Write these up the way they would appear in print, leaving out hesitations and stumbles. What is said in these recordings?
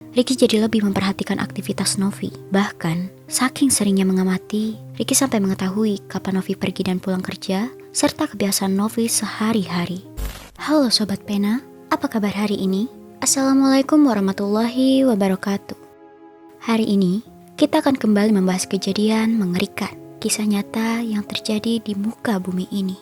Ricky jadi lebih memperhatikan aktivitas Novi. Bahkan, saking seringnya mengamati, Ricky sampai mengetahui kapan Novi pergi dan pulang kerja, serta kebiasaan Novi sehari-hari. Halo Sobat Pena, apa kabar hari ini? Assalamualaikum warahmatullahi wabarakatuh. Hari ini, kita akan kembali membahas kejadian mengerikan, kisah nyata yang terjadi di muka bumi ini.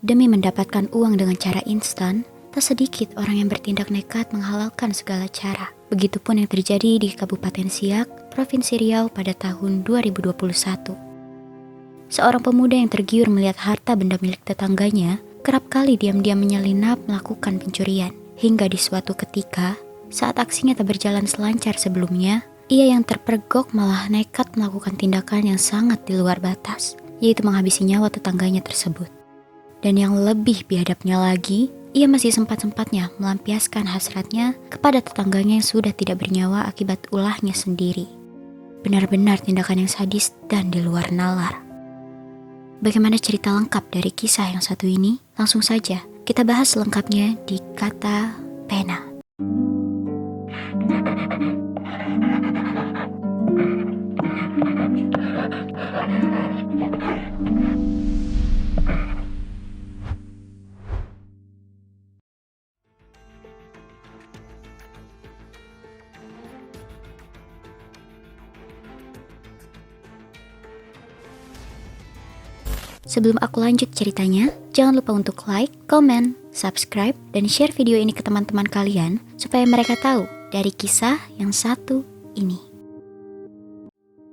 Demi mendapatkan uang dengan cara instan, tak sedikit orang yang bertindak nekat menghalalkan segala cara. Begitupun yang terjadi di Kabupaten Siak, Provinsi Riau pada tahun 2021. Seorang pemuda yang tergiur melihat harta benda milik tetangganya, kerap kali diam-diam menyelinap melakukan pencurian. Hingga di suatu ketika, saat aksinya tak berjalan selancar sebelumnya, ia yang terpergok malah nekat melakukan tindakan yang sangat di luar batas, yaitu menghabisi nyawa tetangganya tersebut. Dan yang lebih biadabnya lagi, ia masih sempat-sempatnya melampiaskan hasratnya kepada tetangganya yang sudah tidak bernyawa akibat ulahnya sendiri. Benar-benar tindakan yang sadis dan di luar nalar. Bagaimana cerita lengkap dari kisah yang satu ini? Langsung saja kita bahas lengkapnya di Kata Pena. Sebelum aku lanjut ceritanya, jangan lupa untuk like, komen, subscribe, dan share video ini ke teman-teman kalian supaya mereka tahu dari kisah yang satu ini.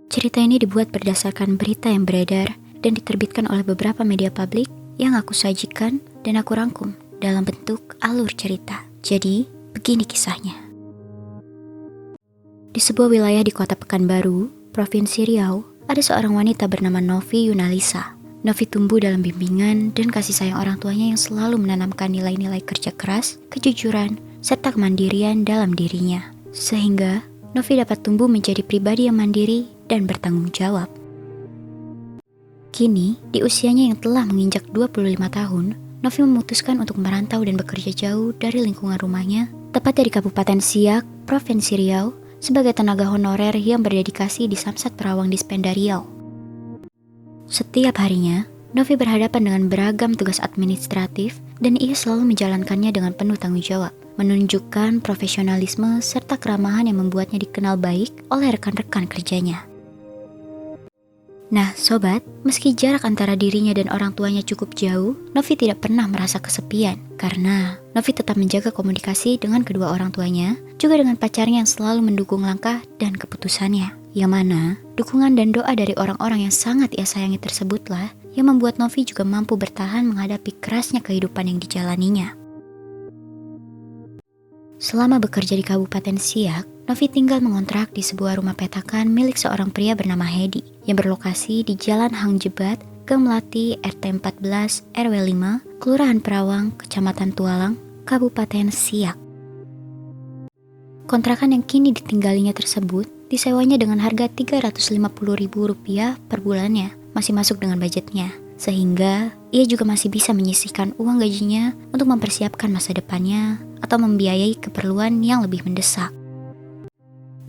Cerita ini dibuat berdasarkan berita yang beredar dan diterbitkan oleh beberapa media publik yang aku sajikan dan aku rangkum dalam bentuk alur cerita. Jadi, begini kisahnya. Di sebuah wilayah di Kota Pekanbaru, Provinsi Riau, ada seorang wanita bernama Novi Yunalisa. Novi tumbuh dalam bimbingan dan kasih sayang orang tuanya yang selalu menanamkan nilai-nilai kerja keras, kejujuran, serta kemandirian dalam dirinya. Sehingga Novi dapat tumbuh menjadi pribadi yang mandiri dan bertanggung jawab. Kini, di usianya yang telah menginjak 25 tahun, Novi memutuskan untuk merantau dan bekerja jauh dari lingkungan rumahnya, tepatnya di Kabupaten Siak, Provinsi Riau, sebagai tenaga honorer yang berdedikasi di Samsat Perawang Dispenda Riau. Setiap harinya, Novi berhadapan dengan beragam tugas administratif dan ia selalu menjalankannya dengan penuh tanggung jawab, menunjukkan profesionalisme serta keramahan yang membuatnya dikenal baik oleh rekan-rekan kerjanya. Nah, sobat, meski jarak antara dirinya dan orang tuanya cukup jauh, Novi tidak pernah merasa kesepian karena Novi tetap menjaga komunikasi dengan kedua orang tuanya, juga dengan pacarnya yang selalu mendukung langkah dan keputusannya. Yang mana, dukungan dan doa dari orang-orang yang sangat ia sayangi tersebutlah yang membuat Novi juga mampu bertahan menghadapi kerasnya kehidupan yang dijalaninya. Selama bekerja di Kabupaten Siak, Novi tinggal mengontrak di sebuah rumah petakan milik seorang pria bernama Hedi yang berlokasi di Jalan Hang Jebat, Gang Melati, RT 14, RW 5, Kelurahan Perawang, Kecamatan Tualang, Kabupaten Siak. Kontrakan yang kini ditinggalinya tersebut disewanya dengan harga Rp350.000 per bulannya, masih masuk dengan budgetnya. Sehingga ia juga masih bisa menyisihkan uang gajinya untuk mempersiapkan masa depannya atau membiayai keperluan yang lebih mendesak.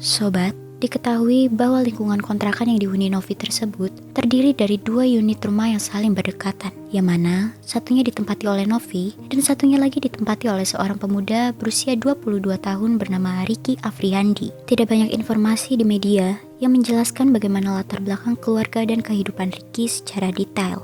Sobat, diketahui bahwa lingkungan kontrakan yang dihuni Novi tersebut terdiri dari 2 unit rumah yang saling berdekatan, yang mana satunya ditempati oleh Novi dan satunya lagi ditempati oleh seorang pemuda berusia 22 tahun bernama Ricky Afriandi. Tidak banyak informasi di media yang menjelaskan bagaimana latar belakang keluarga dan kehidupan Ricky secara detail.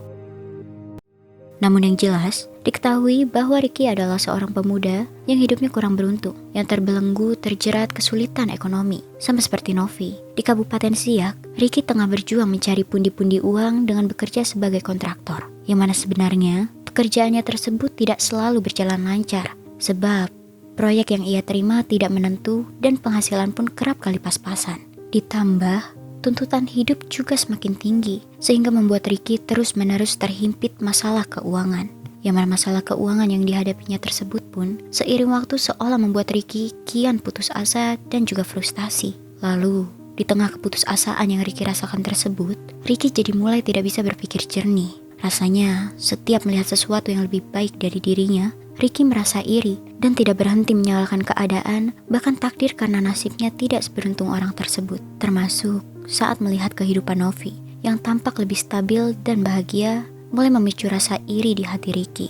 Namun yang jelas, diketahui bahwa Ricky adalah seorang pemuda yang hidupnya kurang beruntung, yang terbelenggu terjerat kesulitan ekonomi. Sama seperti Novi, di Kabupaten Siak, Ricky tengah berjuang mencari pundi-pundi uang dengan bekerja sebagai kontraktor. Yang mana sebenarnya, pekerjaannya tersebut tidak selalu berjalan lancar, sebab proyek yang ia terima tidak menentu dan penghasilan pun kerap kali pas-pasan. Ditambah, tuntutan hidup juga semakin tinggi, sehingga membuat Ricky terus-menerus terhimpit masalah keuangan. Yang mana masalah keuangan yang dihadapinya tersebut pun seiring waktu seolah membuat Ricky kian putus asa dan juga frustasi. Lalu, di tengah keputusasaan yang Ricky rasakan tersebut, Ricky jadi mulai tidak bisa berpikir jernih. Rasanya, setiap melihat sesuatu yang lebih baik dari dirinya, Ricky merasa iri dan tidak berhenti menyalahkan keadaan, bahkan takdir karena nasibnya tidak seberuntung orang tersebut. Termasuk saat melihat kehidupan Novi yang tampak lebih stabil dan bahagia, mulai memicu rasa iri di hati Ricky.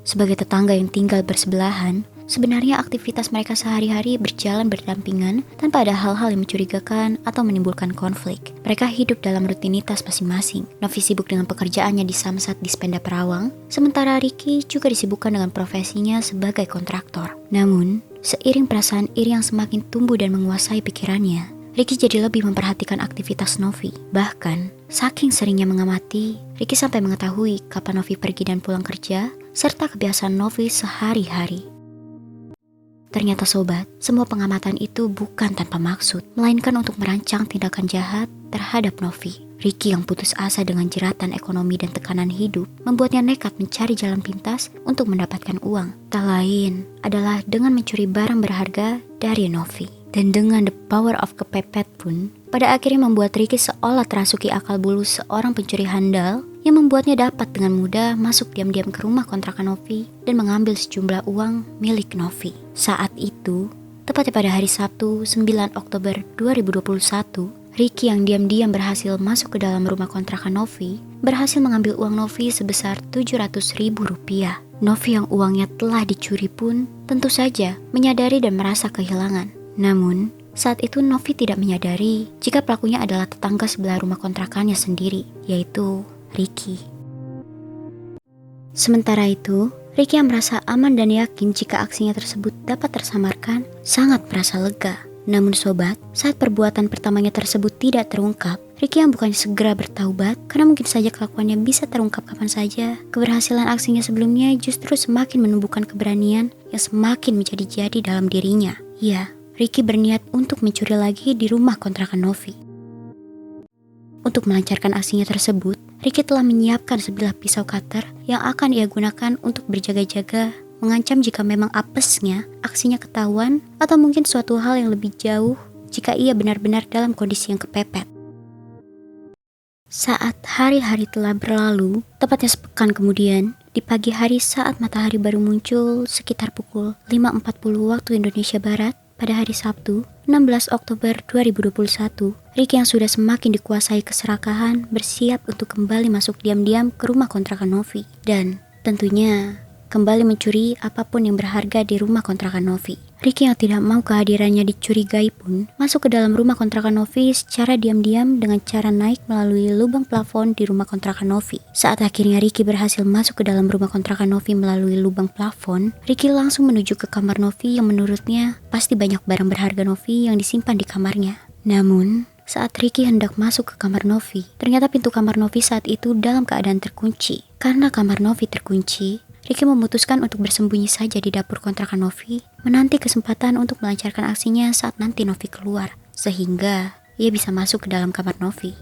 Sebagai tetangga yang tinggal bersebelahan, sebenarnya aktivitas mereka sehari-hari berjalan berdampingan tanpa ada hal-hal yang mencurigakan atau menimbulkan konflik. Mereka hidup dalam rutinitas masing-masing. Novi sibuk dengan pekerjaannya di Samsat Dispenda Perawang, sementara Ricky juga disibukkan dengan profesinya sebagai kontraktor. Namun, seiring perasaan iri yang semakin tumbuh dan menguasai pikirannya, Ricky jadi lebih memperhatikan aktivitas Novi. Bahkan, saking seringnya mengamati, Ricky sampai mengetahui kapan Novi pergi dan pulang kerja, serta kebiasaan Novi sehari-hari. Ternyata sobat, semua pengamatan itu bukan tanpa maksud, melainkan untuk merancang tindakan jahat terhadap Novi. Ricky yang putus asa dengan jeratan ekonomi dan tekanan hidup, membuatnya nekat mencari jalan pintas untuk mendapatkan uang. Tak lain adalah dengan mencuri barang berharga dari Novi. Dan dengan the power of kepepet pun, pada akhirnya membuat Ricky seolah terasuki akal bulu seorang pencuri handal yang membuatnya dapat dengan mudah masuk diam-diam ke rumah kontrakan Novi dan mengambil sejumlah uang milik Novi. Saat itu, tepatnya pada hari Sabtu 9 Oktober 2021, Ricky yang diam-diam berhasil masuk ke dalam rumah kontrakan Novi, berhasil mengambil uang Novi sebesar Rp700.000. Novi yang uangnya telah dicuri pun tentu saja menyadari dan merasa kehilangan. Namun, saat itu Novi tidak menyadari jika pelakunya adalah tetangga sebelah rumah kontrakannya sendiri, yaitu Ricky. Sementara itu, Ricky yang merasa aman dan yakin jika aksinya tersebut dapat tersamarkan, sangat merasa lega. Namun sobat, saat perbuatan pertamanya tersebut tidak terungkap, Ricky yang bukannya segera bertaubat, karena mungkin saja kelakuannya bisa terungkap kapan saja, keberhasilan aksinya sebelumnya justru semakin menumbuhkan keberanian yang semakin menjadi-jadi dalam dirinya. Ya, Ricky berniat untuk mencuri lagi di rumah kontrakan Novi. Untuk melancarkan aksinya tersebut, Ricky telah menyiapkan sebilah pisau cutter yang akan ia gunakan untuk berjaga-jaga, mengancam jika memang apesnya aksinya ketahuan atau mungkin suatu hal yang lebih jauh jika ia benar-benar dalam kondisi yang kepepet. Saat hari-hari telah berlalu, tepatnya sepekan kemudian, di pagi hari saat matahari baru muncul sekitar pukul 5.40 waktu Indonesia Barat, pada hari Sabtu, 16 Oktober 2021, Ricky yang sudah semakin dikuasai keserakahan bersiap untuk kembali masuk diam-diam ke rumah kontrakan Novi. Dan tentunya kembali mencuri apapun yang berharga di rumah kontrakan Novi. Ricky yang tidak mau kehadirannya dicurigai pun masuk ke dalam rumah kontrakan Novi secara diam-diam dengan cara naik melalui lubang plafon di rumah kontrakan Novi. Saat akhirnya Ricky berhasil masuk ke dalam rumah kontrakan Novi melalui lubang plafon, Ricky langsung menuju ke kamar Novi yang menurutnya pasti banyak barang berharga Novi yang disimpan di kamarnya. Namun, saat Ricky hendak masuk ke kamar Novi, ternyata pintu kamar Novi saat itu dalam keadaan terkunci. Karena kamar Novi terkunci, Ricky memutuskan untuk bersembunyi saja di dapur kontrakan Novi, menanti kesempatan untuk melancarkan aksinya saat nanti Novi keluar, sehingga ia bisa masuk ke dalam kamar Novi.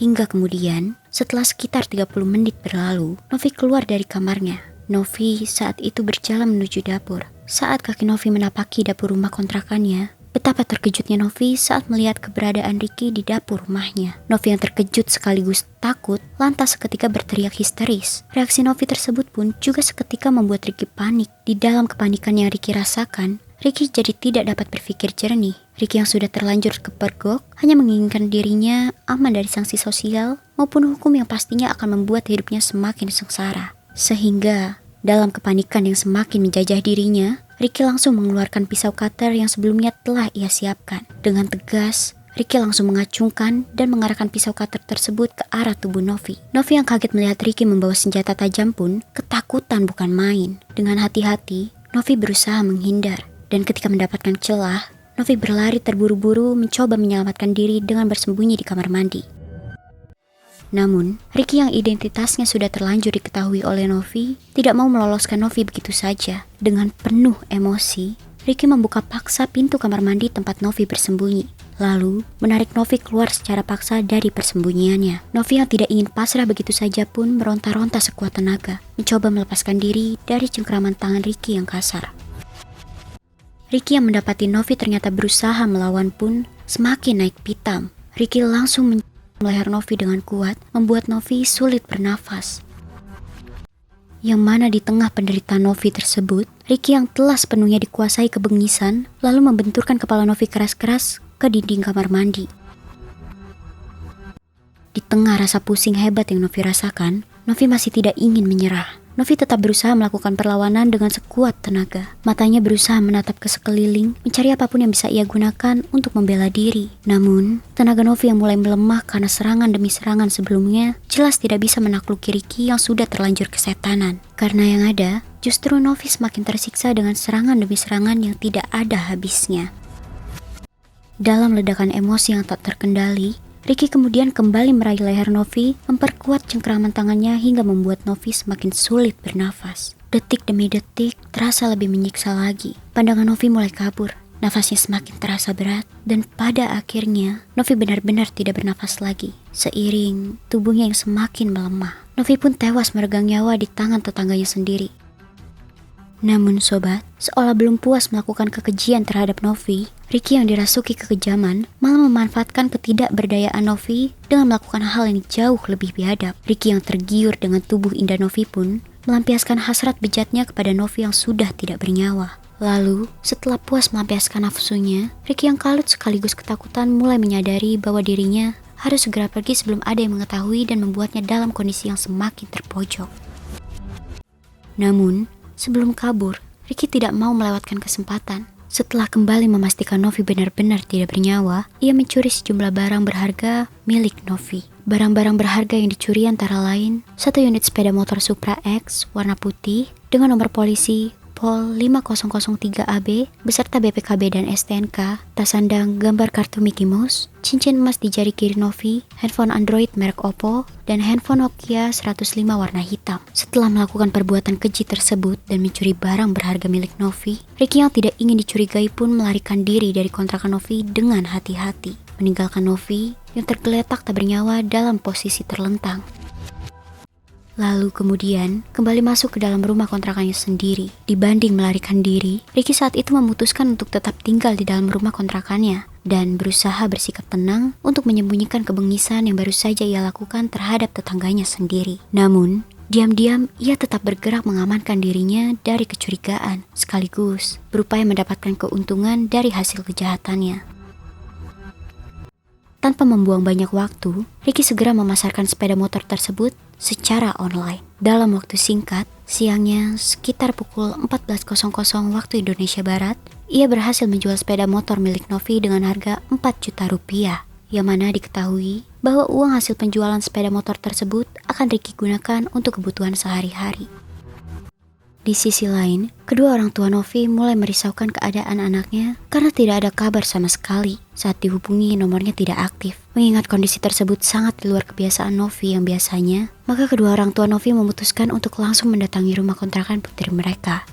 Hingga kemudian, setelah sekitar 30 menit berlalu, Novi keluar dari kamarnya. Novi saat itu berjalan menuju dapur. Saat kaki Novi menapaki dapur rumah kontrakannya, betapa terkejutnya Novi saat melihat keberadaan Ricky di dapur rumahnya. Novi yang terkejut sekaligus takut, lantas seketika berteriak histeris. Reaksi Novi tersebut pun juga seketika membuat Ricky panik. Di dalam kepanikan yang Ricky rasakan, Ricky jadi tidak dapat berpikir jernih. Ricky yang sudah terlanjur kepergok hanya menginginkan dirinya aman dari sanksi sosial maupun hukum yang pastinya akan membuat hidupnya semakin sengsara. Sehingga dalam kepanikan yang semakin menjajah dirinya, Ricky langsung mengeluarkan pisau cutter yang sebelumnya telah ia siapkan. Dengan tegas, Ricky langsung mengacungkan dan mengarahkan pisau cutter tersebut ke arah tubuh Novi. Novi yang kaget melihat Ricky membawa senjata tajam pun ketakutan bukan main. Dengan hati-hati, Novi berusaha menghindar. Dan ketika mendapatkan celah, Novi berlari terburu-buru mencoba menyelamatkan diri dengan bersembunyi di kamar mandi. Namun, Ricky yang identitasnya sudah terlanjur diketahui oleh Novi tidak mau meloloskan Novi begitu saja. Dengan penuh emosi, Ricky membuka paksa pintu kamar mandi tempat Novi bersembunyi. Lalu, menarik Novi keluar secara paksa dari persembunyiannya. Novi yang tidak ingin pasrah begitu saja pun meronta-ronta sekuat tenaga, mencoba melepaskan diri dari cengkraman tangan Ricky yang kasar. Ricky yang mendapati Novi ternyata berusaha melawan pun semakin naik pitam. Ricky langsung leher Novi dengan kuat, membuat Novi sulit bernafas. Yang mana di tengah penderitaan Novi tersebut, Ricky yang telah sepenuhnya dikuasai kebengisan, lalu membenturkan kepala Novi keras-keras ke dinding kamar mandi. Di tengah rasa pusing hebat yang Novi rasakan, Novi masih tidak ingin menyerah. Novi tetap berusaha melakukan perlawanan dengan sekuat tenaga. Matanya berusaha menatap ke sekeliling, mencari apapun yang bisa ia gunakan untuk membela diri. Namun, tenaga Novi yang mulai melemah karena serangan demi serangan sebelumnya, jelas tidak bisa menaklukki Ricky yang sudah terlanjur kesetanan. Karena yang ada, justru Novi semakin tersiksa dengan serangan demi serangan yang tidak ada habisnya. Dalam ledakan emosi yang tak terkendali, Ricky kemudian kembali meraih leher Novi, memperkuat cengkeraman tangannya hingga membuat Novi semakin sulit bernafas. Detik demi detik terasa lebih menyiksa lagi. Pandangan Novi mulai kabur, nafasnya semakin terasa berat, dan pada akhirnya Novi benar-benar tidak bernafas lagi. Seiring tubuhnya yang semakin melemah, Novi pun tewas meregang nyawa di tangan tetangganya sendiri. Namun sobat, seolah belum puas melakukan kekejian terhadap Novi, Ricky yang dirasuki kekejaman malah memanfaatkan ketidakberdayaan Novi dengan melakukan hal yang jauh lebih biadab. Ricky yang tergiur dengan tubuh indah Novi pun melampiaskan hasrat bejatnya kepada Novi yang sudah tidak bernyawa. Lalu, setelah puas melampiaskan nafsunya, Ricky yang kalut sekaligus ketakutan mulai menyadari bahwa dirinya harus segera pergi sebelum ada yang mengetahui dan membuatnya dalam kondisi yang semakin terpojok. Namun, sebelum kabur, Ricky tidak mau melewatkan kesempatan. Setelah kembali memastikan Novi benar-benar tidak bernyawa, ia mencuri sejumlah barang berharga milik Novi. Barang-barang berharga yang dicuri antara lain, 1 unit sepeda motor Supra X warna putih dengan nomor polisi Pol 5003AB beserta BPKB dan STNK, tas sandang gambar kartu Mickey Mouse, cincin emas di jari kiri Novi, handphone Android merek Oppo, dan handphone Nokia 105 warna hitam. Setelah melakukan perbuatan keji tersebut dan mencuri barang berharga milik Novi, Ricky yang tidak ingin dicurigai pun melarikan diri dari kontrakan Novi dengan hati-hati, meninggalkan Novi yang tergeletak tak bernyawa dalam posisi terlentang. Lalu kemudian kembali masuk ke dalam rumah kontrakannya sendiri. Dibanding melarikan diri, Ricky saat itu memutuskan untuk tetap tinggal di dalam rumah kontrakannya dan berusaha bersikap tenang untuk menyembunyikan kebengisan yang baru saja ia lakukan terhadap tetangganya sendiri. Namun, diam-diam ia tetap bergerak mengamankan dirinya dari kecurigaan, sekaligus berupaya mendapatkan keuntungan dari hasil kejahatannya. Tanpa membuang banyak waktu, Ricky segera memasarkan sepeda motor tersebut secara online. Dalam waktu singkat, siangnya sekitar pukul 14.00 waktu Indonesia Barat, ia berhasil menjual sepeda motor milik Novi dengan harga 4 juta rupiah, yang mana diketahui bahwa uang hasil penjualan sepeda motor tersebut akan Ricky gunakan untuk kebutuhan sehari-hari. Di sisi lain, kedua orang tua Novi mulai merisaukan keadaan anaknya karena tidak ada kabar sama sekali. Saat dihubungi, nomornya tidak aktif. Mengingat kondisi tersebut sangat di luar kebiasaan Novi yang biasanya, maka kedua orang tua Novi memutuskan untuk langsung mendatangi rumah kontrakan putri mereka.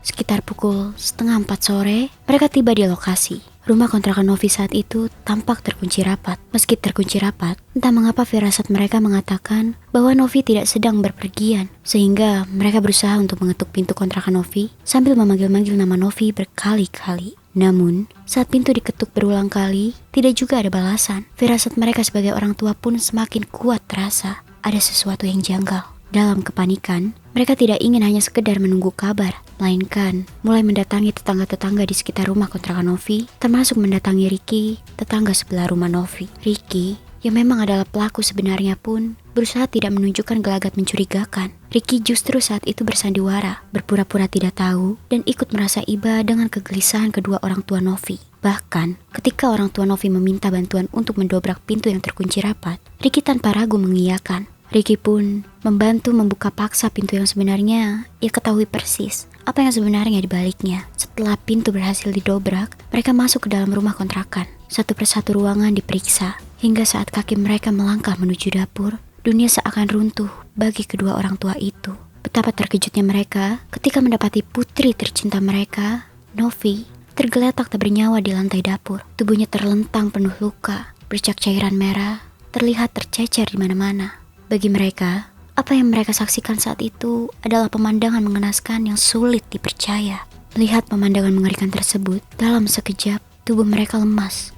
Sekitar pukul 3:30 sore, mereka tiba di lokasi. Rumah kontrakan Novi saat itu tampak terkunci rapat. Meski terkunci rapat, entah mengapa firasat mereka mengatakan bahwa Novi tidak sedang berpergian, sehingga mereka berusaha untuk mengetuk pintu kontrakan Novi sambil memanggil-manggil nama Novi berkali-kali. Namun, saat pintu diketuk berulang kali, tidak juga ada balasan. Firasat mereka sebagai orang tua pun semakin kuat terasa. Ada sesuatu yang janggal. Dalam kepanikan, mereka tidak ingin hanya sekedar menunggu kabar, melainkan mulai mendatangi tetangga-tetangga di sekitar rumah kontrakan Novi, termasuk mendatangi Ricky, tetangga sebelah rumah Novi. Ricky, yang memang adalah pelaku sebenarnya pun, berusaha tidak menunjukkan gelagat mencurigakan. Ricky justru saat itu bersandiwara, berpura-pura tidak tahu, dan ikut merasa iba dengan kegelisahan kedua orang tua Novi. Bahkan, ketika orang tua Novi meminta bantuan untuk mendobrak pintu yang terkunci rapat, Ricky tanpa ragu mengiyakan. Ricky pun membantu membuka paksa pintu yang sebenarnya ia ketahui persis apa yang sebenarnya di baliknya. Setelah pintu berhasil didobrak, mereka masuk ke dalam rumah kontrakan. Satu persatu ruangan diperiksa, hingga saat kaki mereka melangkah menuju dapur, dunia seakan runtuh bagi kedua orang tua itu. Betapa terkejutnya mereka ketika mendapati putri tercinta mereka, Novi, tergeletak tak bernyawa di lantai dapur. Tubuhnya terlentang penuh luka, bercak cairan merah, terlihat tercecer di mana-mana. Bagi mereka, apa yang mereka saksikan saat itu adalah pemandangan mengenaskan yang sulit dipercaya. Melihat pemandangan mengerikan tersebut, dalam sekejap tubuh mereka lemas.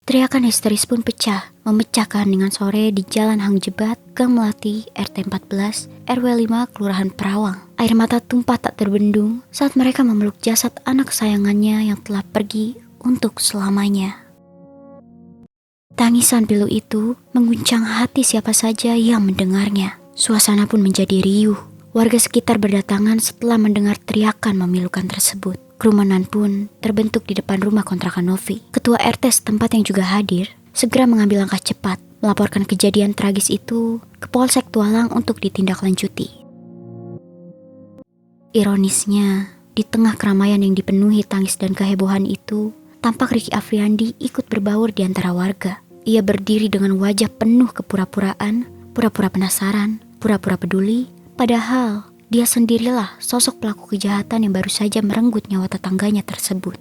Teriakan histeris pun pecah, memecah keheningan sore di Jalan Hang Jebat, Gang Melati, RT 14, RW 5, Kelurahan Perawang. Air mata tumpah tak terbendung saat mereka memeluk jasad anak kesayangannya yang telah pergi untuk selamanya. Tangisan pilu itu mengguncang hati siapa saja yang mendengarnya. Suasana pun menjadi riuh. Warga sekitar berdatangan setelah mendengar teriakan memilukan tersebut. Kerumunan pun terbentuk di depan rumah kontrakan Novi. Ketua RT setempat yang juga hadir segera mengambil langkah cepat, melaporkan kejadian tragis itu ke Polsek Tualang untuk ditindaklanjuti. Ironisnya, di tengah keramaian yang dipenuhi tangis dan kehebohan itu, tampak Ricky Afriandi ikut berbaur di antara warga. Ia berdiri dengan wajah penuh kepura-puraan, pura-pura penasaran, pura-pura peduli, padahal dia sendirilah sosok pelaku kejahatan yang baru saja merenggut nyawa tetangganya tersebut.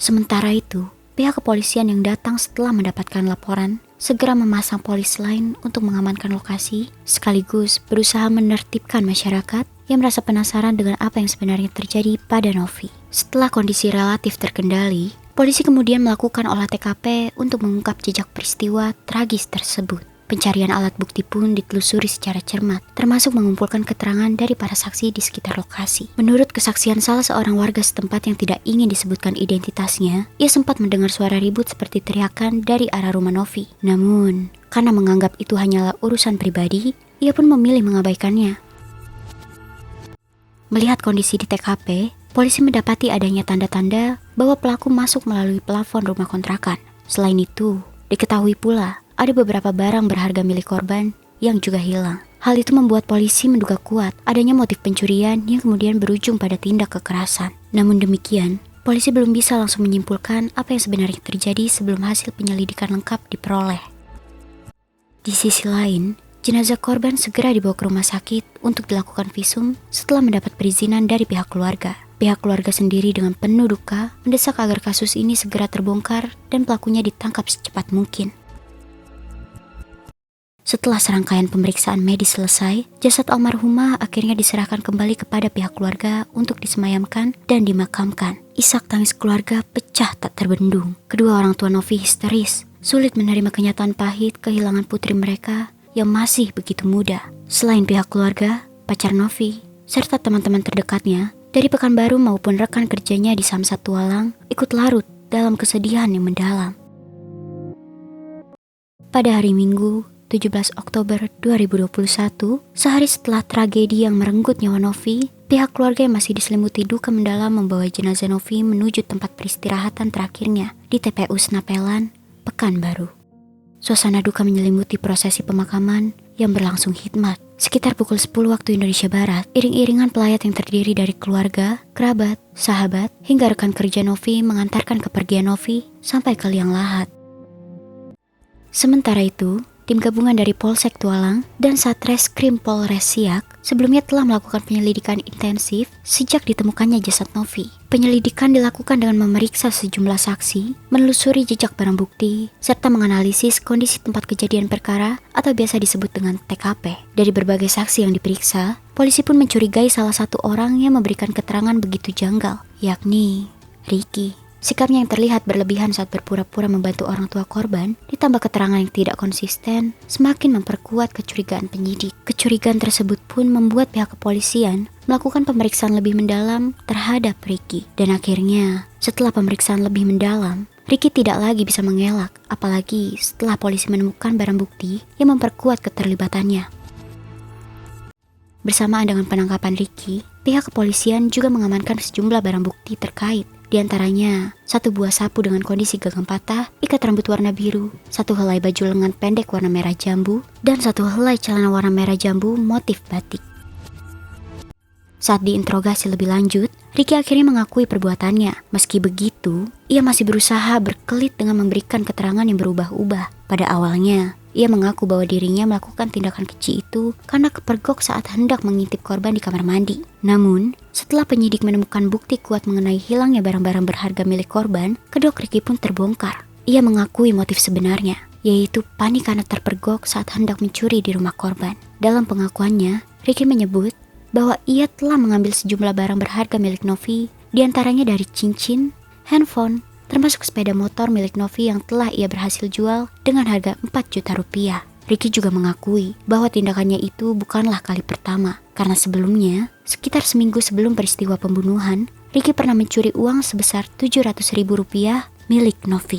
Sementara itu, pihak kepolisian yang datang setelah mendapatkan laporan segera memasang polis lain untuk mengamankan lokasi, sekaligus berusaha menertibkan masyarakat yang merasa penasaran dengan apa yang sebenarnya terjadi pada Novi. Setelah kondisi relatif terkendali, polisi kemudian melakukan olah TKP untuk mengungkap jejak peristiwa tragis tersebut. Pencarian alat bukti pun ditelusuri secara cermat, termasuk mengumpulkan keterangan dari para saksi di sekitar lokasi. Menurut kesaksian salah seorang warga setempat yang tidak ingin disebutkan identitasnya, ia sempat mendengar suara ribut seperti teriakan dari arah rumah Novi. Namun, karena menganggap itu hanyalah urusan pribadi, ia pun memilih mengabaikannya. Melihat kondisi di TKP, polisi mendapati adanya tanda-tanda bahwa pelaku masuk melalui plafon rumah kontrakan. Selain itu, diketahui pula ada beberapa barang berharga milik korban yang juga hilang. Hal itu membuat polisi menduga kuat adanya motif pencurian yang kemudian berujung pada tindak kekerasan. Namun demikian, polisi belum bisa langsung menyimpulkan apa yang sebenarnya terjadi sebelum hasil penyelidikan lengkap diperoleh. Di sisi lain, jenazah korban segera dibawa ke rumah sakit untuk dilakukan visum setelah mendapat perizinan dari pihak keluarga. Pihak keluarga sendiri dengan penuh duka mendesak agar kasus ini segera terbongkar dan pelakunya ditangkap secepat mungkin. Setelah serangkaian pemeriksaan medis selesai, jasad almarhumah akhirnya diserahkan kembali kepada pihak keluarga untuk disemayamkan dan dimakamkan. Isak tangis keluarga pecah tak terbendung. Kedua orang tua Novi histeris, sulit menerima kenyataan pahit kehilangan putri mereka yang masih begitu muda. Selain pihak keluarga, pacar Novi, serta teman-teman terdekatnya, dari Pekanbaru maupun rekan kerjanya di Samsat Tualang, ikut larut dalam kesedihan yang mendalam. Pada hari Minggu, 17 Oktober 2021, sehari setelah tragedi yang merenggut nyawa Novi, pihak keluarga yang masih diselimuti duka mendalam membawa jenazah Novi menuju tempat peristirahatan terakhirnya di TPU Senapelan, Pekanbaru. Suasana duka menyelimuti prosesi pemakaman yang berlangsung hikmat. Sekitar pukul 10 waktu Indonesia Barat, iring-iringan pelayat yang terdiri dari keluarga, kerabat, sahabat, hingga rekan kerja Novi mengantarkan kepergian Novi sampai ke liang lahat. Sementara itu, tim gabungan dari Polsek Tualang dan Satreskrim Polres Siak sebelumnya telah melakukan penyelidikan intensif sejak ditemukannya jasad Novi. Penyelidikan dilakukan dengan memeriksa sejumlah saksi, menelusuri jejak barang bukti, serta menganalisis kondisi tempat kejadian perkara atau biasa disebut dengan TKP. Dari berbagai saksi yang diperiksa, polisi pun mencurigai salah satu orang yang memberikan keterangan begitu janggal, yakni Ricky. Sikapnya yang terlihat berlebihan saat berpura-pura membantu orang tua korban, ditambah keterangan yang tidak konsisten, semakin memperkuat kecurigaan penyidik. Kecurigaan tersebut pun membuat pihak kepolisian melakukan pemeriksaan lebih mendalam terhadap Ricky. Dan akhirnya, setelah pemeriksaan lebih mendalam, Ricky tidak lagi bisa mengelak, apalagi setelah polisi menemukan barang bukti yang memperkuat keterlibatannya. Bersamaan dengan penangkapan Ricky, pihak kepolisian juga mengamankan sejumlah barang bukti terkait. Di antaranya, satu buah sapu dengan kondisi gagang patah, ikat rambut warna biru, satu helai baju lengan pendek warna merah jambu, dan satu helai celana warna merah jambu motif batik. Saat diinterogasi lebih lanjut, Ricky akhirnya mengakui perbuatannya. Meski begitu, ia masih berusaha berkelit dengan memberikan keterangan yang berubah-ubah. Pada awalnya, ia mengaku bahwa dirinya melakukan tindakan keji itu karena kepergok saat hendak mengintip korban di kamar mandi. Namun, setelah penyidik menemukan bukti kuat mengenai hilangnya barang-barang berharga milik korban, kedok Ricky pun terbongkar. Ia mengakui motif sebenarnya, yaitu panik karena terpergok saat hendak mencuri di rumah korban. Dalam pengakuannya, Ricky menyebut bahwa ia telah mengambil sejumlah barang berharga milik Novi, diantaranya dari cincin, handphone, termasuk sepeda motor milik Novi yang telah ia berhasil jual dengan harga 4 juta rupiah. Ricky juga mengakui bahwa tindakannya itu bukanlah kali pertama, karena sebelumnya, sekitar seminggu sebelum peristiwa pembunuhan, Ricky pernah mencuri uang sebesar 700 ribu rupiah milik Novi.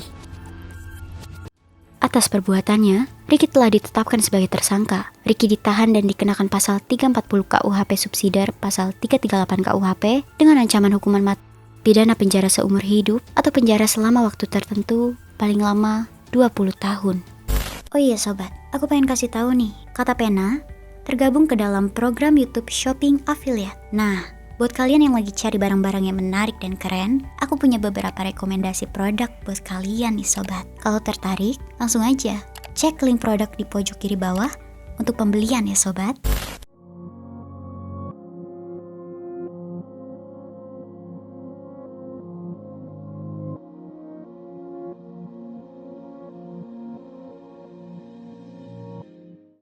Atas perbuatannya, Ricky telah ditetapkan sebagai tersangka. Ricky ditahan dan dikenakan pasal 340 KUHP subsidiar, pasal 338 KUHP dengan ancaman hukuman mati, pidana penjara seumur hidup atau penjara selama waktu tertentu, paling lama 20 tahun. Oh iya sobat, aku pengen kasih tahu nih, Kata Pena tergabung ke dalam program YouTube Shopping Affiliate. Nah, buat kalian yang lagi cari barang-barang yang menarik dan keren, aku punya beberapa rekomendasi produk buat kalian nih sobat. Kalau tertarik, langsung aja cek link produk di pojok kiri bawah untuk pembelian ya sobat.